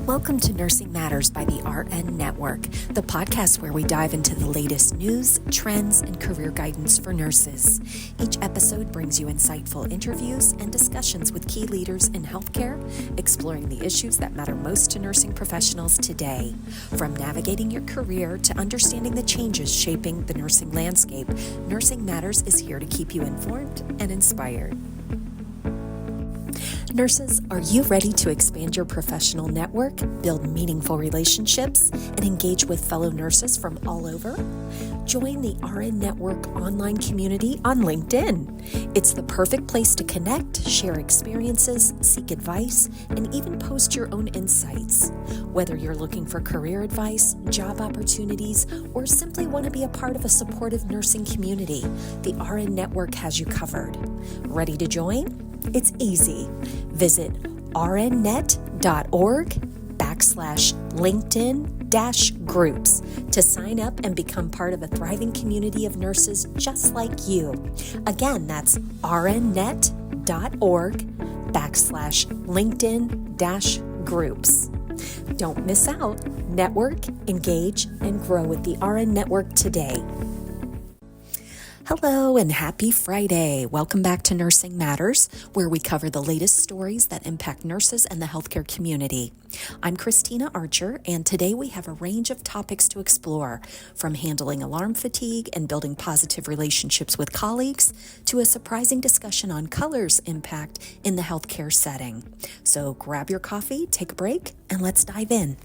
Welcome to Nursing Matters by the RN Network, the podcast where we dive into the latest news, trends, and career guidance for nurses. Each episode brings you insightful interviews and discussions with key leaders in healthcare, exploring the issues that matter most to nursing professionals today. From navigating your career to understanding the changes shaping the nursing landscape, Nursing Matters is here to keep you informed and inspired. Nurses, are you ready to expand your professional network, build meaningful relationships, and engage with fellow nurses from all over? Join the RN Network online community on LinkedIn. It's the perfect place to connect, share experiences, seek advice, and even post your own insights. Whether you're looking for career advice, job opportunities, or simply want to be a part of a supportive nursing community, the RN Network has you covered. Ready to join? It's easy. Visit rnnet.org/LinkedIn-groups to sign up and become part of a thriving community of nurses just like you. Again, that's rnnet.org/LinkedIn-groups. Don't miss out. Network, engage, and grow with the RN Network today. Hello and happy Friday. Welcome back to Nursing Matters, where we cover the latest stories that impact nurses and the healthcare community. I'm Christina Archer, and today we have a range of topics to explore, from handling alarm fatigue and building positive relationships with colleagues to a surprising discussion on color's impact in the healthcare setting. So grab your coffee, take a break, and let's dive in.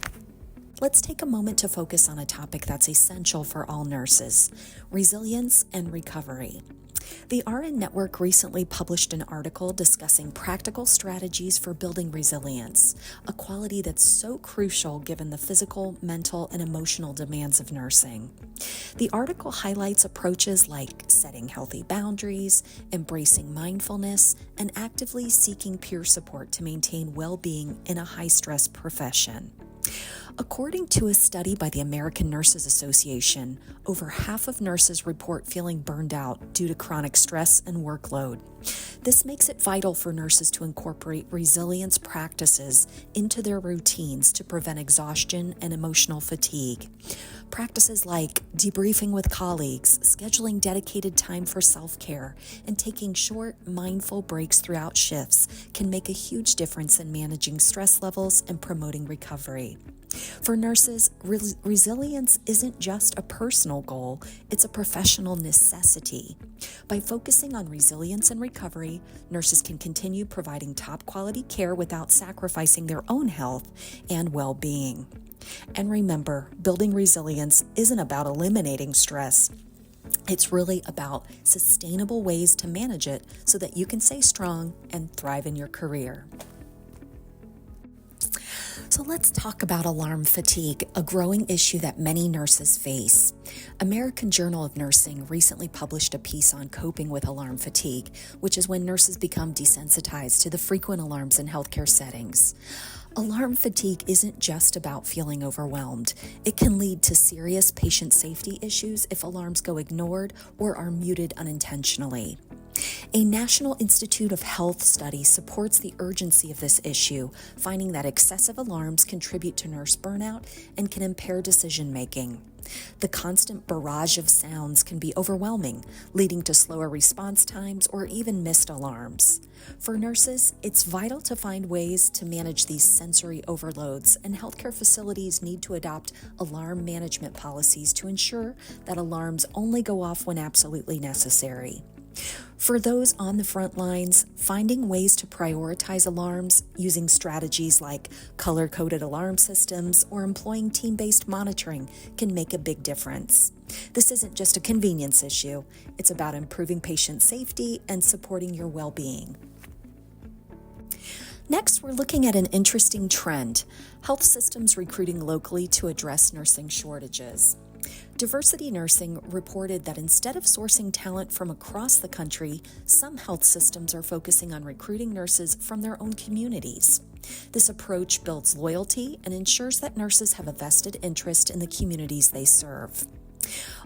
Let's take a moment to focus on a topic that's essential for all nurses: resilience and recovery. The RN Network recently published an article discussing practical strategies for building resilience, a quality that's so crucial given the physical, mental, and emotional demands of nursing. The article highlights approaches like setting healthy boundaries, embracing mindfulness, and actively seeking peer support to maintain well-being in a high-stress profession. According to a study by the American Nurses Association, over half of nurses report feeling burned out due to chronic stress and workload. This makes it vital for nurses to incorporate resilience practices into their routines to prevent exhaustion and emotional fatigue. Practices like debriefing with colleagues, scheduling dedicated time for self-care, and taking short, mindful breaks throughout shifts can make a huge difference in managing stress levels and promoting recovery. For nurses, resilience isn't just a personal goal, it's a professional necessity. By focusing on resilience and recovery, nurses can continue providing top-quality care without sacrificing their own health and well-being. And remember, building resilience isn't about eliminating stress. It's really about sustainable ways to manage it so that you can stay strong and thrive in your career. So let's talk about alarm fatigue, a growing issue that many nurses face. American Journal of Nursing recently published a piece on coping with alarm fatigue, which is when nurses become desensitized to the frequent alarms in healthcare settings. Alarm fatigue isn't just about feeling overwhelmed. It can lead to serious patient safety issues if alarms go ignored or are muted unintentionally. A National Institute of Health study supports the urgency of this issue, finding that excessive alarms contribute to nurse burnout and can impair decision-making. The constant barrage of sounds can be overwhelming, leading to slower response times or even missed alarms. For nurses, it's vital to find ways to manage these sensory overloads, and healthcare facilities need to adopt alarm management policies to ensure that alarms only go off when absolutely necessary. For those on the front lines, finding ways to prioritize alarms using strategies like color-coded alarm systems or employing team-based monitoring can make a big difference. This isn't just a convenience issue. It's about improving patient safety and supporting your well-being. Next, we're looking at an interesting trend: health systems recruiting locally to address nursing shortages. Diversity Nursing reported that instead of sourcing talent from across the country, some health systems are focusing on recruiting nurses from their own communities. This approach builds loyalty and ensures that nurses have a vested interest in the communities they serve.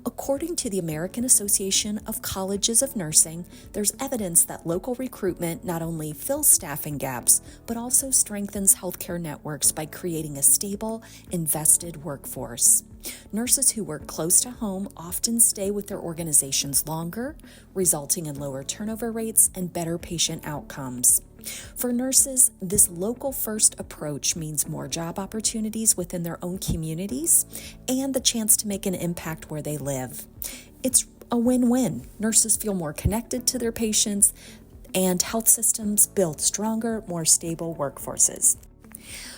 According to the American Association of Colleges of Nursing, there's evidence that local recruitment not only fills staffing gaps, but also strengthens healthcare networks by creating a stable, invested workforce. Nurses who work close to home often stay with their organizations longer, resulting in lower turnover rates and better patient outcomes. For nurses, this local-first approach means more job opportunities within their own communities and the chance to make an impact where they live. It's a win-win. Nurses feel more connected to their patients, and health systems build stronger, more stable workforces.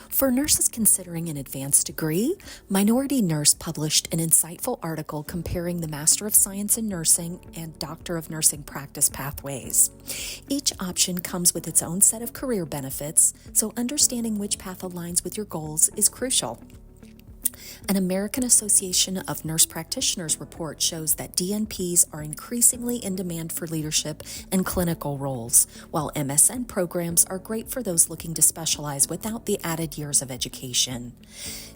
For nurses considering an advanced degree, Minority Nurse published an insightful article comparing the Master of Science in Nursing and Doctor of Nursing practice pathways. Each option comes with its own set of career benefits, so understanding which path aligns with your goals is crucial. An American Association of Nurse Practitioners report shows that DNPs are increasingly in demand for leadership and clinical roles, while MSN programs are great for those looking to specialize without the added years of education.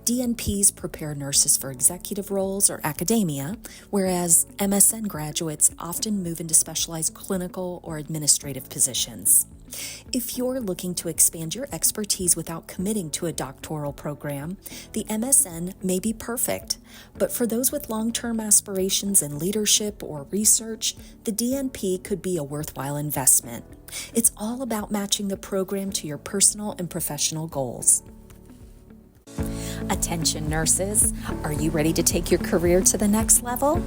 DNPs prepare nurses for executive roles or academia, whereas MSN graduates often move into specialized clinical or administrative positions. If you're looking to expand your expertise without committing to a doctoral program, the MSN may be perfect. But for those with long-term aspirations in leadership or research, the DNP could be a worthwhile investment. It's all about matching the program to your personal and professional goals. Attention nurses, are you ready to take your career to the next level?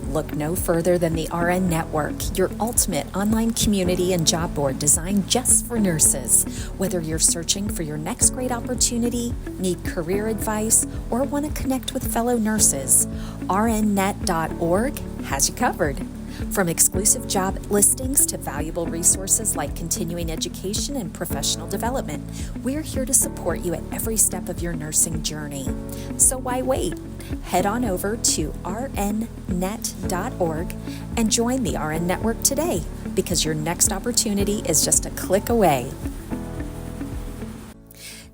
Look no further than the RN Network, your ultimate online community and job board designed just for nurses. Whether you're searching for your next great opportunity, need career advice, or want to connect with fellow nurses, rnnet.org has you covered. From exclusive job listings to valuable resources like continuing education and professional development, we're here to support you at every step of your nursing journey. So why wait? Head on over to rnnet.org and join the RN Network today, because your next opportunity is just a click away.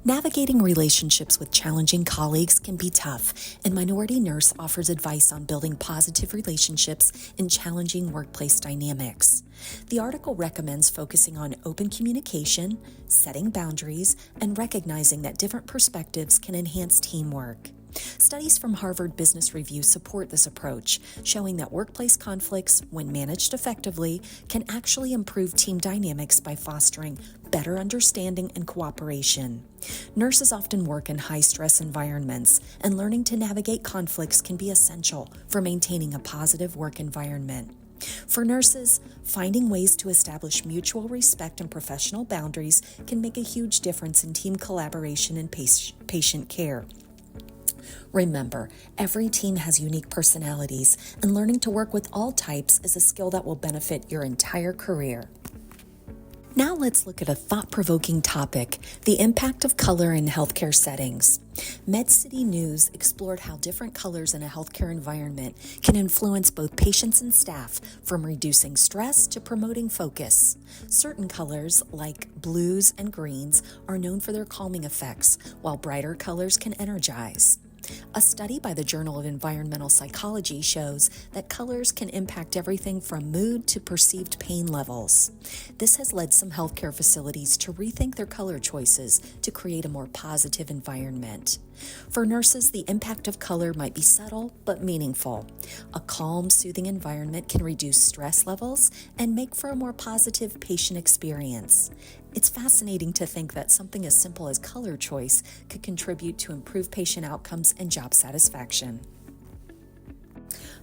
Navigating relationships with challenging colleagues can be tough, and Minority Nurse offers advice on building positive relationships in challenging workplace dynamics. The article recommends focusing on open communication, setting boundaries, and recognizing that different perspectives can enhance teamwork. Studies from Harvard Business Review support this approach, showing that workplace conflicts, when managed effectively, can actually improve team dynamics by fostering better understanding and cooperation. Nurses often work in high-stress environments, and learning to navigate conflicts can be essential for maintaining a positive work environment. For nurses, finding ways to establish mutual respect and professional boundaries can make a huge difference in team collaboration and patient care. Remember, every team has unique personalities, and learning to work with all types is a skill that will benefit your entire career. Now let's look at a thought-provoking topic, the impact of color in healthcare settings. MedCity News explored how different colors in a healthcare environment can influence both patients and staff, from reducing stress to promoting focus. Certain colors, like blues and greens, are known for their calming effects, while brighter colors can energize. A study by the Journal of Environmental Psychology shows that colors can impact everything from mood to perceived pain levels. This has led some healthcare facilities to rethink their color choices to create a more positive environment. For nurses, the impact of color might be subtle but meaningful. A calm, soothing environment can reduce stress levels and make for a more positive patient experience. It's fascinating to think that something as simple as color choice could contribute to improved patient outcomes and job satisfaction.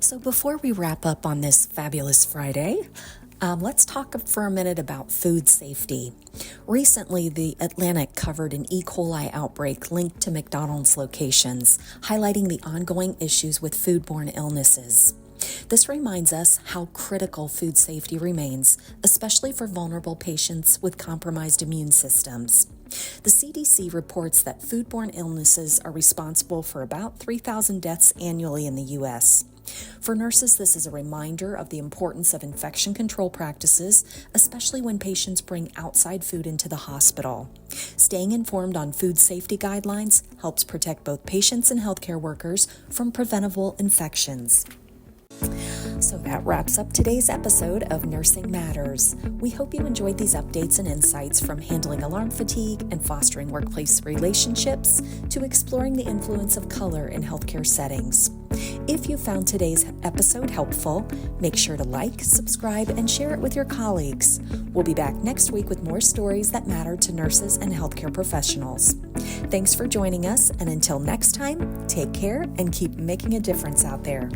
So before we wrap up on this fabulous Friday, let's talk for a minute about food safety. Recently, The Atlantic covered an E. coli outbreak linked to McDonald's locations, highlighting the ongoing issues with foodborne illnesses. This reminds us how critical food safety remains, especially for vulnerable patients with compromised immune systems. The CDC reports that foodborne illnesses are responsible for about 3,000 deaths annually in the U.S. For nurses, this is a reminder of the importance of infection control practices, especially when patients bring outside food into the hospital. Staying informed on food safety guidelines helps protect both patients and healthcare workers from preventable infections. So that wraps up today's episode of Nursing Matters. We hope you enjoyed these updates and insights, from handling alarm fatigue and fostering workplace relationships to exploring the influence of color in healthcare settings. If you found today's episode helpful, make sure to like, subscribe, and share it with your colleagues. We'll be back next week with more stories that matter to nurses and healthcare professionals. Thanks for joining us, and until next time, take care and keep making a difference out there.